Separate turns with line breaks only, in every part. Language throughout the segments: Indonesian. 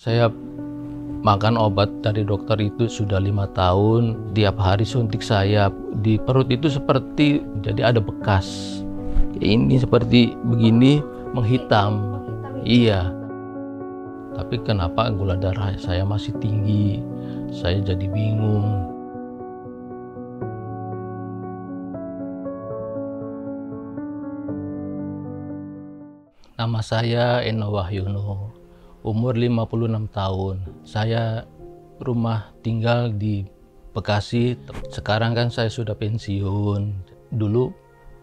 Saya makan obat dari dokter itu sudah 5 tahun. Tiap hari suntik saya di perut itu seperti jadi ada bekas. Ini seperti begini menghitam. Iya. Tapi kenapa gula darah saya masih tinggi? Saya jadi bingung. Nama saya Eno Wahyono, umur 56 tahun. Saya rumah tinggal di Bekasi. Sekarang kan saya sudah pensiun. Dulu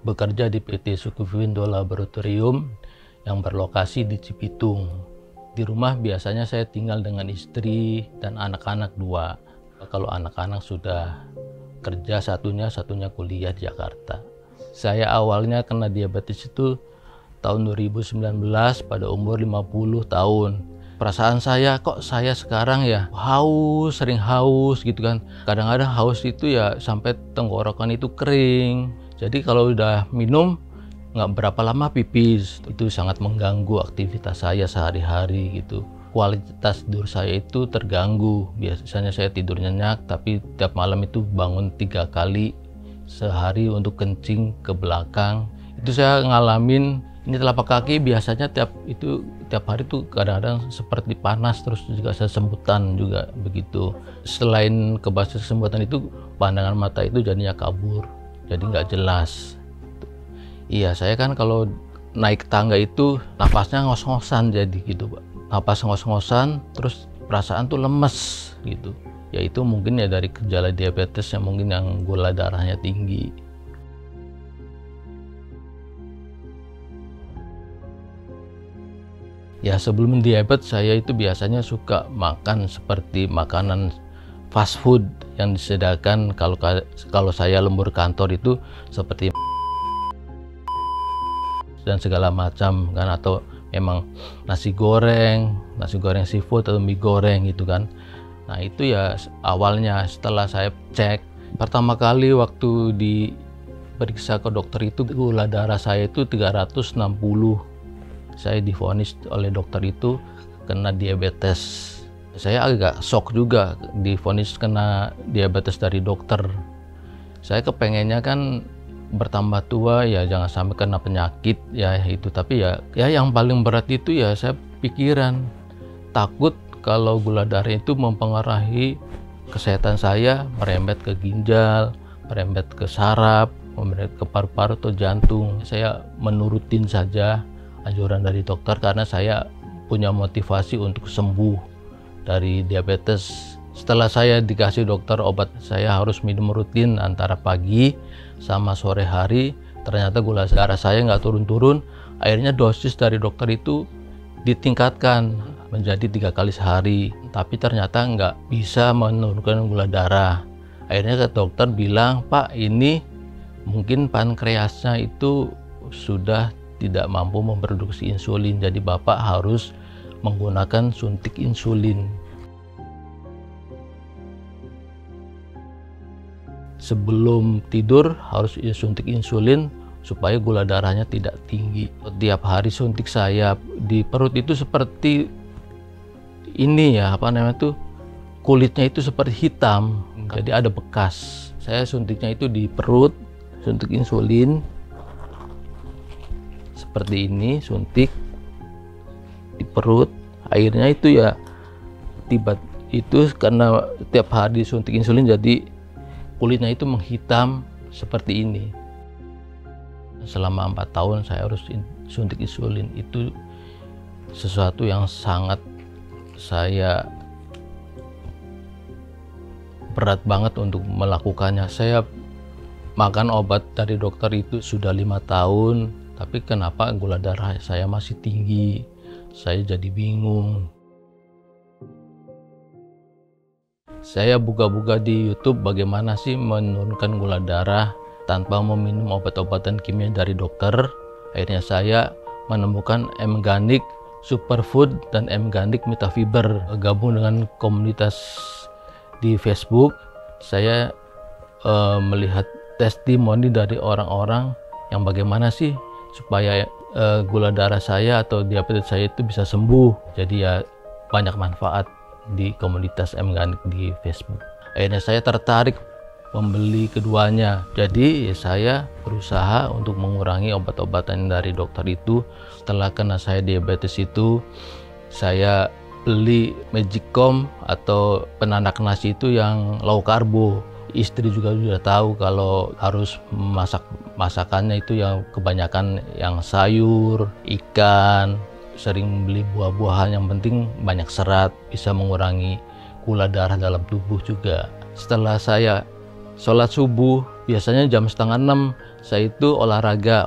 bekerja di PT Sukuvindo Laboratorium yang berlokasi di Cipitung. Di rumah biasanya saya tinggal dengan istri dan anak-anak 2. Kalau anak-anak sudah kerja, satunya kuliah di Jakarta. Saya awalnya kena diabetes itu tahun 2019 pada umur 50 tahun. Perasaan saya, kok saya sekarang ya haus, sering haus gitu kan. Kadang-kadang haus itu ya sampai tenggorokan itu kering. Jadi kalau udah minum nggak berapa lama pipis. Itu sangat mengganggu aktivitas saya sehari-hari gitu. Kualitas tidur saya itu terganggu. Biasanya saya tidur nyenyak, tapi tiap malam itu bangun 3 kali sehari untuk kencing ke belakang. Itu saya ngalamin. Ini telapak kaki biasanya tiap hari itu kadang-kadang seperti panas, terus juga sesembutan juga begitu. Selain kesembutan itu, pandangan mata itu jadinya kabur, jadi nggak jelas. Iya, saya kan kalau naik tangga itu napasnya ngos-ngosan jadi gitu, Pak. Napas ngos-ngosan, terus perasaan tuh lemes gitu. Ya itu mungkin ya dari gejala diabetes yang mungkin yang gula darahnya tinggi. Ya sebelum diabetes saya itu biasanya suka makan seperti makanan fast food yang disediakan kalau saya lembur kantor itu seperti dan segala macam kan, atau memang nasi goreng seafood atau mie goreng gitu kan. Nah itu ya awalnya. Setelah saya cek pertama kali waktu diperiksa ke dokter itu gula darah saya itu 360. Saya divonis oleh dokter itu kena diabetes. Saya agak shock juga divonis kena diabetes dari dokter. Saya kepengennya kan bertambah tua ya jangan sampai kena penyakit ya itu. Tapi ya yang paling berat itu ya saya pikiran takut kalau gula darah itu mempengaruhi kesehatan saya, merembet ke ginjal, merembet ke saraf, merembet ke paru-paru atau jantung. Saya menurutin saja anjuran dari dokter karena saya punya motivasi untuk sembuh dari diabetes. Setelah saya dikasih dokter obat, saya harus minum rutin antara pagi sama sore hari. Ternyata gula darah saya nggak turun-turun. Akhirnya dosis dari dokter itu ditingkatkan menjadi 3 kali sehari. Tapi ternyata nggak bisa menurunkan gula darah. Akhirnya ke dokter bilang, Pak, ini mungkin pankreasnya itu sudah tidak mampu memproduksi insulin, jadi Bapak harus menggunakan suntik insulin. Sebelum tidur harus suntik insulin supaya gula darahnya tidak tinggi. Tiap hari suntik saya di perut itu seperti ini ya, kulitnya itu seperti hitam, jadi ada bekas. Saya suntiknya itu di perut, suntik insulin seperti ini, suntik di perut. Akhirnya itu ya karena tiap hari suntik insulin jadi kulitnya itu menghitam seperti ini. Selama 4 tahun saya harus suntik insulin. Itu sesuatu yang sangat saya berat banget untuk melakukannya. Saya makan obat dari dokter itu sudah 5 tahun. Tapi kenapa gula darah saya masih tinggi? Saya jadi bingung. Saya buka-buka di YouTube bagaimana sih menurunkan gula darah tanpa meminum obat-obatan kimia dari dokter. Akhirnya saya menemukan M-Ganik Superfood dan M-Ganik Metafiber. Gabung dengan komunitas di Facebook, saya melihat testimoni dari orang-orang yang bagaimana sih supaya gula darah saya atau diabetes saya itu bisa sembuh. Jadi ya banyak manfaat di komunitas M-Ganik di Facebook. Akhirnya saya tertarik membeli keduanya. Jadi saya berusaha untuk mengurangi obat-obatan dari dokter itu. Setelah kena saya diabetes itu, saya beli Magicom atau penanak nasi itu yang low karbo. Istri juga sudah tahu kalau harus masakannya itu yang kebanyakan yang sayur, ikan, sering beli buah-buahan, yang penting banyak serat, bisa mengurangi gula darah dalam tubuh juga. Setelah saya sholat subuh, biasanya jam 5:30 saya itu olahraga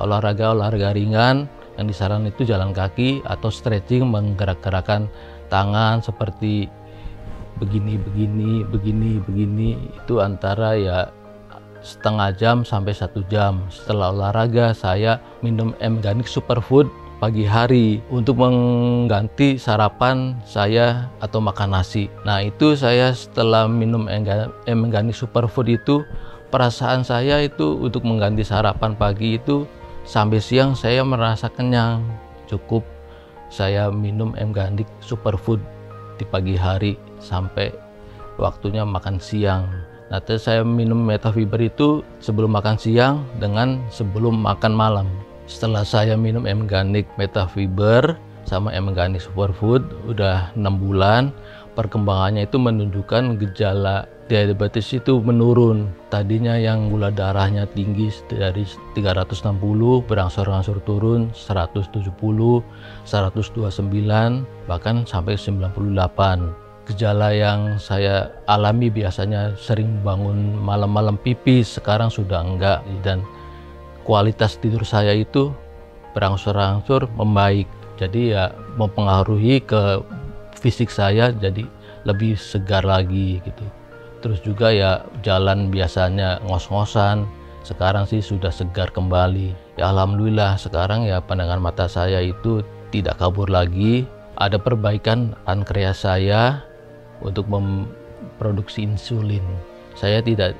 ringan, yang disarankan itu jalan kaki atau stretching, menggerak-gerakkan tangan seperti begini, itu antara ya setengah jam sampai 1 jam. Setelah olahraga saya minum M-Ganik Superfood pagi hari untuk mengganti sarapan saya atau makan nasi. Nah itu saya setelah minum M-Ganik Superfood itu, perasaan saya itu untuk mengganti sarapan pagi itu sampai siang saya merasa kenyang. Cukup saya minum M-Ganik Superfood di pagi hari sampai waktunya makan siang. Nah terus saya minum Metafiber itu sebelum makan siang dengan sebelum makan malam. Setelah saya minum M-Ganik Metafiber sama M-Ganik Superfood udah 6 bulan, perkembangannya itu menunjukkan gejala diabetes itu menurun. Tadinya yang gula darahnya tinggi dari 360 berangsur-angsur turun 170, 129, bahkan sampai 98. Gejala yang saya alami biasanya sering bangun malam-malam pipis, sekarang sudah enggak, dan kualitas tidur saya itu berangsur-angsur membaik. Jadi ya mempengaruhi ke fisik saya, jadi lebih segar lagi gitu. Terus juga ya jalan biasanya ngos-ngosan, sekarang sih sudah segar kembali. Ya alhamdulillah sekarang ya pandangan mata saya itu tidak kabur lagi. Ada perbaikan pankreas saya untuk memproduksi insulin. Saya tidak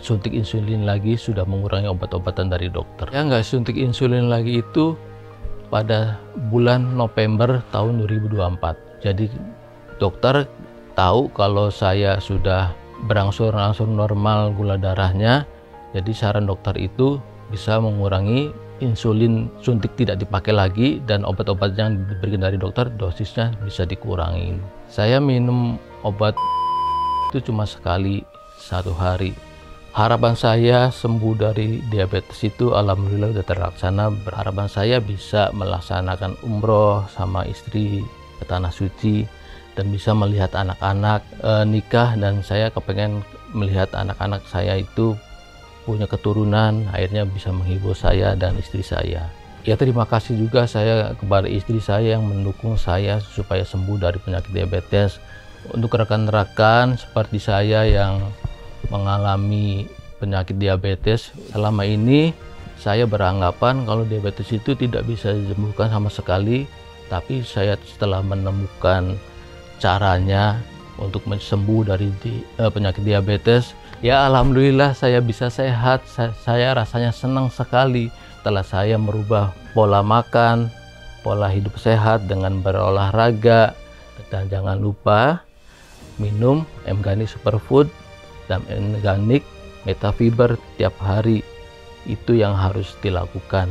suntik insulin lagi, sudah mengurangi obat-obatan dari dokter. Ya nggak suntik insulin lagi itu pada bulan November tahun 2024. Jadi dokter tahu kalau saya sudah berangsur-angsur normal gula darahnya. Jadi saran dokter itu bisa mengurangi insulin suntik tidak dipakai lagi, dan obat-obat yang diberikan dari dokter dosisnya bisa dikurangi. Saya minum obat itu cuma sekali 1 hari. Harapan saya sembuh dari diabetes itu alhamdulillah sudah terlaksana. Harapan saya bisa melaksanakan umroh sama istri ke Tanah Suci dan bisa melihat anak-anak nikah, dan saya kepengen melihat anak-anak saya itu punya keturunan, akhirnya bisa menghibur saya dan istri saya. Ya terima kasih juga saya kepada istri saya yang mendukung saya supaya sembuh dari penyakit diabetes. Untuk rekan-rekan seperti saya yang mengalami penyakit diabetes, selama ini saya beranggapan kalau diabetes itu tidak bisa disembuhkan sama sekali, tapi saya setelah menemukan caranya untuk sembuh dari penyakit diabetes, ya alhamdulillah saya bisa sehat. Saya rasanya senang sekali setelah saya merubah pola makan, pola hidup sehat dengan berolahraga. Dan jangan lupa minum M-Ganik Superfood dan M-Ganik Metafiber tiap hari. Itu yang harus dilakukan.